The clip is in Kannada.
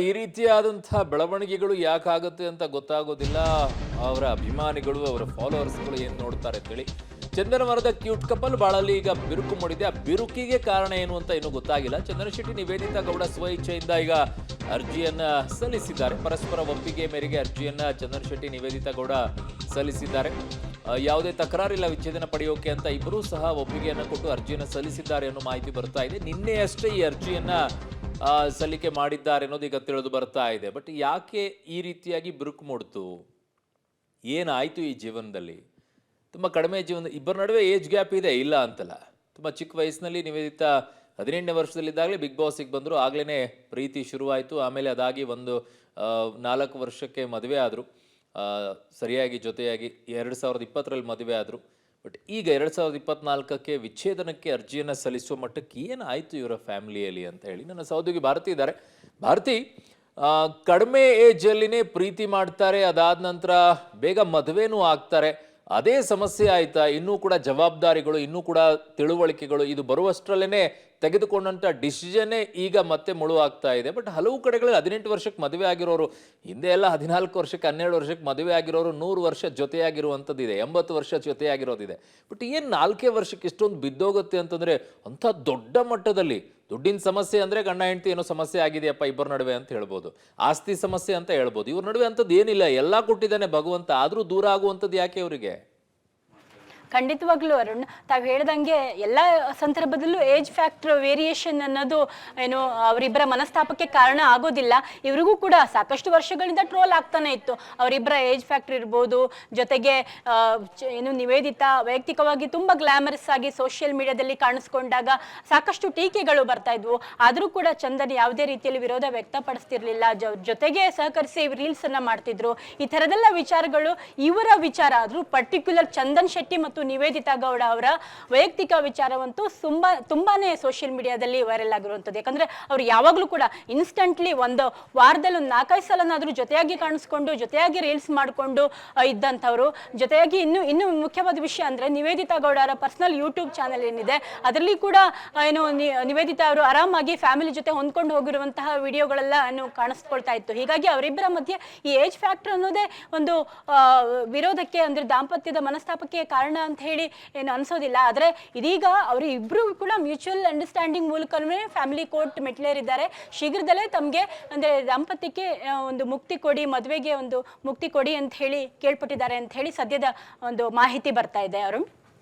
ಈ ರೀತಿಯಾದಂತಹ ಬೆಳವಣಿಗೆಗಳು ಯಾಕಾಗುತ್ತೆ ಅಂತ ಗೊತ್ತಾಗೋದಿಲ್ಲ. ಅವರ ಅಭಿಮಾನಿಗಳು, ಅವರ ಫಾಲೋವರ್ಸ್ಗಳು ಏನು ನೋಡ್ತಾರೆ ಅಂತೇಳಿ. ಚಂದನ ಮರದ ಕ್ಯೂಟ್ ಕಪಲ್ ಬಾಳಲ್ಲಿ ಈಗ ಬಿರುಕು ಮೂಡಿದೆ. ಆ ಬಿರುಕಿಗೆ ಕಾರಣ ಏನು ಅಂತ ಇನ್ನೂ ಗೊತ್ತಾಗಿಲ್ಲ. ಚಂದನ ಶೆಟ್ಟಿ ನಿವೇದಿತಾ ಗೌಡ ಸ್ವ ಇಚ್ಛೆಯಿಂದ ಈಗ ಅರ್ಜಿಯನ್ನ ಸಲ್ಲಿಸಿದ್ದಾರೆ. ಪರಸ್ಪರ ಒಪ್ಪಿಗೆ ಮೇರೆಗೆ ಅರ್ಜಿಯನ್ನ ಚಂದನ ಶೆಟ್ಟಿ ನಿವೇದಿತಾ ಗೌಡ ಸಲ್ಲಿಸಿದ್ದಾರೆ. ಯಾವುದೇ ತಕರಾರಿಲ್ಲ ವಿಚ್ಛೇದನ ಪಡೆಯೋಕೆ ಅಂತ ಇಬ್ಬರೂ ಸಹ ಒಪ್ಪಿಗೆಯನ್ನು ಕೊಟ್ಟು ಅರ್ಜಿಯನ್ನು ಸಲ್ಲಿಸಿದ್ದಾರೆ ಅನ್ನೋ ಮಾಹಿತಿ ಬರ್ತಾ ಇದೆ. ನಿನ್ನೆಯಷ್ಟೇ ಈ ಅರ್ಜಿಯನ್ನ ಸಲ್ಲಿಕೆ ಮಾಡಿದ್ದಾರೆ ಅನ್ನೋದು ಈಗ ತಿಳಿದು ಬರ್ತಾ ಇದೆ. ಬಟ್ ಯಾಕೆ ಈ ರೀತಿಯಾಗಿ ಬಿರುಕು ಮೂಡ್ತು, ಏನಾಯ್ತು ಈ ಜೀವನದಲ್ಲಿ? ತುಂಬ ಕಡಿಮೆ ಜೀವನ, ಇಬ್ಬರ ನಡುವೆ ಏಜ್ ಗ್ಯಾಪ್ ಇದೆ, ಇಲ್ಲ ಅಂತಲ್ಲ. ತುಂಬ ಚಿಕ್ಕ ವಯಸ್ಸಿನಲ್ಲಿ ನಿವೇದಿತಾ 18ನೇ ವರ್ಷದಲ್ಲಿದ್ದಾಗಲೇ ಬಿಗ್ ಬಾಸಿಗೆ ಬಂದರು. ಆಗಲೇ ಪ್ರೀತಿ ಶುರುವಾಯಿತು. ಆಮೇಲೆ ಅದಾಗಿ ಒಂದು 4 ವರ್ಷಕ್ಕೆ ಮದುವೆ ಆದರು. ಸರಿಯಾಗಿ ಜೊತೆಯಾಗಿ 2020ರಲ್ಲಿ ಮದುವೆ ಆದರು. ಬಟ್ ಈಗ 2024ಕ್ಕೆ ವಿಚ್ಛೇದನಕ್ಕೆ ಅರ್ಜಿಯನ್ನು ಸಲ್ಲಿಸುವ ಮಟ್ಟಕ್ಕೆ ಏನಾಯಿತು ಇವರ ಫ್ಯಾಮಿಲಿಯಲ್ಲಿ ಅಂತ ಹೇಳಿ ನನ್ನ ಸಹೋದ್ಯೋಗಿ ಭಾರತಿ ಇದ್ದಾರೆ. ಭಾರತಿ, ಕಡಿಮೆ ಏಜಲ್ಲಿನೇ ಪ್ರೀತಿ ಮಾಡ್ತಾರೆ, ಅದಾದ ನಂತರ ಬೇಗ ಮದುವೆನೂ ಆಗ್ತಾರೆ. ಅದೇ ಸಮಸ್ಯೆ ಆಯ್ತಾ? ಇನ್ನೂ ಕೂಡ ಜವಾಬ್ದಾರಿಗಳು, ಇನ್ನೂ ಕೂಡ ತಿಳುವಳಿಕೆಗಳು ಇದು ಬರುವಷ್ಟರಲ್ಲೇ ತೆಗೆದುಕೊಂಡಂಥ ಡಿಸಿಷನ್ನೇ ಈಗ ಮತ್ತೆ ಮುಳು ಆಗ್ತಾ ಇದೆ. ಬಟ್ ಹಲವು ಕಡೆಗಳಲ್ಲಿ 18 ವರ್ಷಕ್ಕೆ ಮದುವೆ ಆಗಿರೋರು, ಹಿಂದೆ ಎಲ್ಲ 14 ವರ್ಷಕ್ಕೆ 12 ವರ್ಷಕ್ಕೆ ಮದುವೆ ಆಗಿರೋರು 100 ವರ್ಷ ಜೊತೆಯಾಗಿರುವಂಥದ್ದಿದೆ, 80 ವರ್ಷ ಜೊತೆಯಾಗಿರೋದಿದೆ. ಬಟ್ ಏನು 4 ವರ್ಷಕ್ಕೆ ಇಷ್ಟೊಂದು ಬಿದ್ದೋಗುತ್ತೆ ಅಂತಂದರೆ, ಅಂಥ ದೊಡ್ಡ ಮಟ್ಟದಲ್ಲಿ ದುಡ್ಡಿನ ಸಮಸ್ಯೆ ಅಂದರೆ ಗಂಡ ಹೆಂಡತಿ ಏನೋ ಸಮಸ್ಯೆ ಆಗಿದೆಯಪ್ಪ ಇಬ್ಬರ ನಡುವೆ ಅಂತ ಹೇಳ್ಬೋದು, ಆಸ್ತಿ ಸಮಸ್ಯೆ ಅಂತ ಹೇಳ್ಬೋದು. ಇವ್ರ ನಡುವೆ ಅಂಥದ್ದು ಏನಿಲ್ಲ, ಎಲ್ಲ ಕೊಟ್ಟಿದ್ದಾನೆ ಭಗವಂತ, ಆದರೂ ದೂರ ಆಗುವಂಥದ್ದು ಯಾಕೆ ಇವರಿಗೆ? ಖಂಡಿತವಾಗ್ಲೂ ಅರುಣ್, ತಾವು ಹೇಳ್ದಂಗೆ ಎಲ್ಲ ಸಂದರ್ಭದಲ್ಲೂ ಏಜ್ ಫ್ಯಾಕ್ಟರ್ ವೇರಿಯೇಷನ್ ಅನ್ನೋದು ಏನು ಅವರಿಬ್ಬರ ಮನಸ್ತಾಪಕ್ಕೆ ಕಾರಣ ಆಗೋದಿಲ್ಲ. ಇವ್ರಿಗೂ ಕೂಡ ಸಾಕಷ್ಟು ವರ್ಷಗಳಿಂದ ಟ್ರೋಲ್ ಆಗ್ತಾನೆ ಇತ್ತು. ಅವರಿಬ್ಬರ ಏಜ್ ಫ್ಯಾಕ್ಟರ್ ಇರ್ಬೋದು, ಜೊತೆಗೆ ಏನು ನಿವೇದಿತಾ ವೈಯಕ್ತಿಕವಾಗಿ ತುಂಬ ಗ್ಲಾಮರಸ್ ಆಗಿ ಸೋಷಿಯಲ್ ಮೀಡಿಯಾದಲ್ಲಿ ಕಾಣಿಸ್ಕೊಂಡಾಗ ಸಾಕಷ್ಟು ಟೀಕೆಗಳು ಬರ್ತಾ ಇದ್ವು. ಆದರೂ ಕೂಡ ಚಂದನ್ ಯಾವುದೇ ರೀತಿಯಲ್ಲಿ ವಿರೋಧ ವ್ಯಕ್ತಪಡಿಸ್ತಿರ್ಲಿಲ್ಲ, ಜೊತೆಗೆ ಸಹಕರಿಸಿ ರೀಲ್ಸ್ ಅನ್ನ ಮಾಡ್ತಿದ್ರು. ಈ ಥರದೆಲ್ಲ ವಿಚಾರಗಳು ಇವರ ವಿಚಾರ ಆದರೂ ಪರ್ಟಿಕ್ಯುಲರ್ ಚಂದನ್ ಶೆಟ್ಟಿ ಮತ್ತು ನಿವೇದಿತಾ ಗೌಡ ಅವರ ವೈಯಕ್ತಿಕ ವಿಚಾರವಂತೂ ತುಂಬಾನೇ ಸೋಷಿಯಲ್ ಮೀಡಿಯಾದಲ್ಲಿ ವೈರಲ್ ಆಗಿರುವಂಥದ್ದು. ಯಾಕಂದ್ರೆ ಅವ್ರು ಯಾವಾಗಲೂ ಕೂಡ ಇನ್ಸ್ಟಂಟ್ಲಿ ಒಂದು ವಾರದಲ್ಲಿ ಒಂದು 4-5 ಸಲನಾದ್ರೂ ಜೊತೆಯಾಗಿ ಕಾಣಿಸ್ಕೊಂಡು ಜೊತೆಯಾಗಿ ರೀಲ್ಸ್ ಮಾಡಿಕೊಂಡು ಇದ್ದಂಥವ್ರು. ಜೊತೆಯಾಗಿ ಇನ್ನು ಮುಖ್ಯವಾದ ವಿಷಯ ಅಂದ್ರೆ ನಿವೇದಿತಾ ಗೌಡ ಅವರ ಪರ್ಸನಲ್ ಯೂಟ್ಯೂಬ್ ಚಾನೆಲ್ ಏನಿದೆ ಅದರಲ್ಲಿ ಕೂಡ ಏನು ನಿವೇದಿತಾ ಅವರು ಆರಾಮಾಗಿ ಫ್ಯಾಮಿಲಿ ಜೊತೆ ಹೊಂದ್ಕೊಂಡು ಹೋಗಿರುವಂತಹ ವಿಡಿಯೋಗಳೆಲ್ಲ ಕಾಣಿಸ್ಕೊಳ್ತಾ ಇತ್ತು. ಹೀಗಾಗಿ ಅವರಿಬ್ಬರ ಮಧ್ಯೆ ಈ ಏಜ್ ಫ್ಯಾಕ್ಟರ್ ಅನ್ನೋದೇ ಒಂದು ವಿರೋಧಕ್ಕೆ ಅಂದ್ರೆ ದಾಂಪತ್ಯದ ಮನಸ್ತಾಪಕ್ಕೆ ಕಾರಣ ಅಂತ ಹೇಳಿ ಏನು ಅನ್ಸೋದಿಲ್ಲ. ಆದ್ರೆ ಇದೀಗ ಅವರು ಇಬ್ರು ಕೂಡ ಮ್ಯೂಚುವಲ್ ಅಂಡರ್ಸ್ಟ್ಯಾಂಡಿಂಗ್ ಮೂಲಕವೇ ಫ್ಯಾಮಿಲಿ ಕೋರ್ಟ್ ಮೆಟ್ಲೇರಿದ್ದಾರೆ. ಶೀಘ್ರದಲ್ಲೇ ತಮಗೆ ಅಂದ್ರೆ ದಾಂಪತ್ಯಕ್ಕೆ ಒಂದು ಮುಕ್ತಿ ಕೊಡಿ, ಮದುವೆಗೆ ಒಂದು ಮುಕ್ತಿ ಕೊಡಿ ಅಂತ ಹೇಳಿ ಕೇಳ್ಪಟ್ಟಿದ್ದಾರೆ ಅಂತ ಹೇಳಿ ಸದ್ಯದ ಒಂದು ಮಾಹಿತಿ ಬರ್ತಾ ಇದೆ ಅರುಣ್.